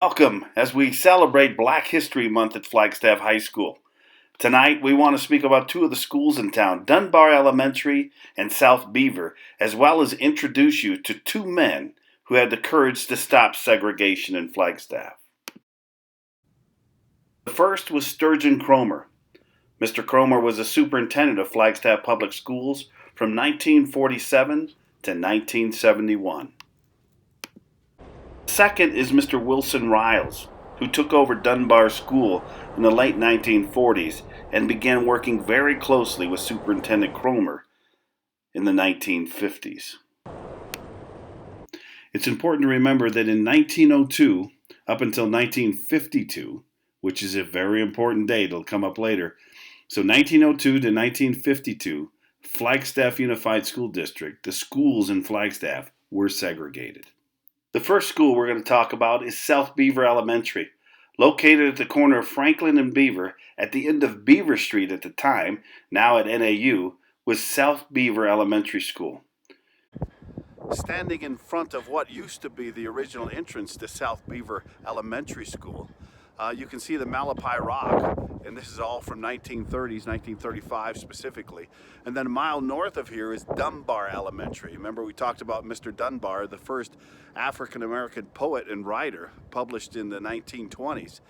Welcome as we celebrate Black History Month at Flagstaff High School. Tonight, we want to speak about two of the schools in town, Dunbar Elementary and South Beaver, as well as introduce you to two men who had the courage to stop segregation in Flagstaff. The first was Sturgeon Cromer. Mr. Cromer was a superintendent of Flagstaff Public Schools from 1947 to 1971. The second is Mr. Wilson Riles, who took over Dunbar School in the late 1940s and began working very closely with Superintendent Cromer in the 1950s. It's important to remember that in 1902 up until 1952, which is a very important date, it'll come up later, so 1902 to 1952, Flagstaff Unified School District, the schools in Flagstaff were segregated. The first school we're going to talk about is South Beaver Elementary, located at the corner of Franklin and Beaver at the end of Beaver Street at the time, now at NAU, was South Beaver Elementary School. Standing in front of what used to be the original entrance to South Beaver Elementary School, you can see the Malapai Rock, and this is all from 1930s, 1935 specifically. And then a mile north of here is Dunbar Elementary. Remember, we talked about Mr. Dunbar, the first African-American poet and writer, published in the 1920s.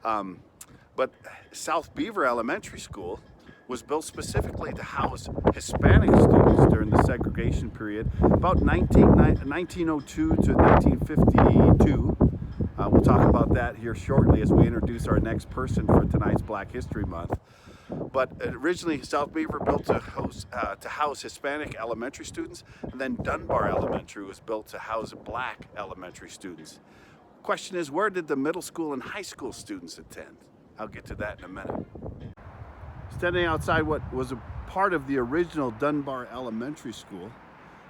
But South Beaver Elementary School was built specifically to house Hispanic students during the segregation period, about 1902 to 1952. We'll talk about that here shortly as we introduce our next person for tonight's Black History Month. But originally, South Beaver built to house Hispanic elementary students, and then Dunbar Elementary was built to house Black elementary students. Question is, where did the middle school and high school students attend? I'll get to that in a minute. Standing outside what was a part of the original Dunbar Elementary School,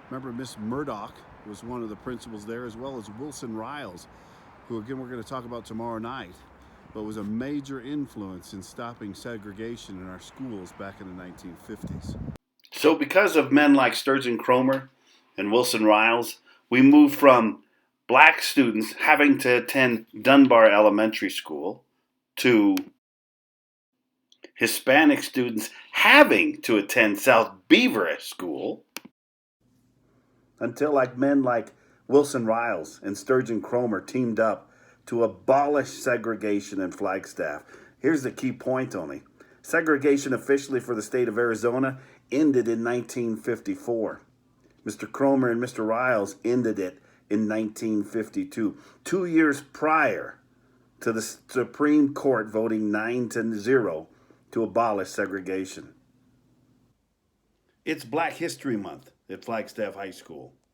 remember Miss Murdoch was one of the principals there, as well as Wilson Riles, who again we're going to talk about tomorrow night, but was a major influence in stopping segregation in our schools back in the 1950s. So because of men like Sturgeon Cromer and Wilson Riles, we moved from black students having to attend Dunbar Elementary School to Hispanic students having to attend South Beaver School, until men like Wilson Riles and Sturgeon Cromer teamed up to abolish segregation in Flagstaff. Here's the key point only. Segregation officially for the state of Arizona ended in 1954. Mr. Cromer and Mr. Riles ended it in 1952, 2 years prior to the Supreme Court voting 9-0 to abolish segregation. It's Black History Month at Flagstaff High School.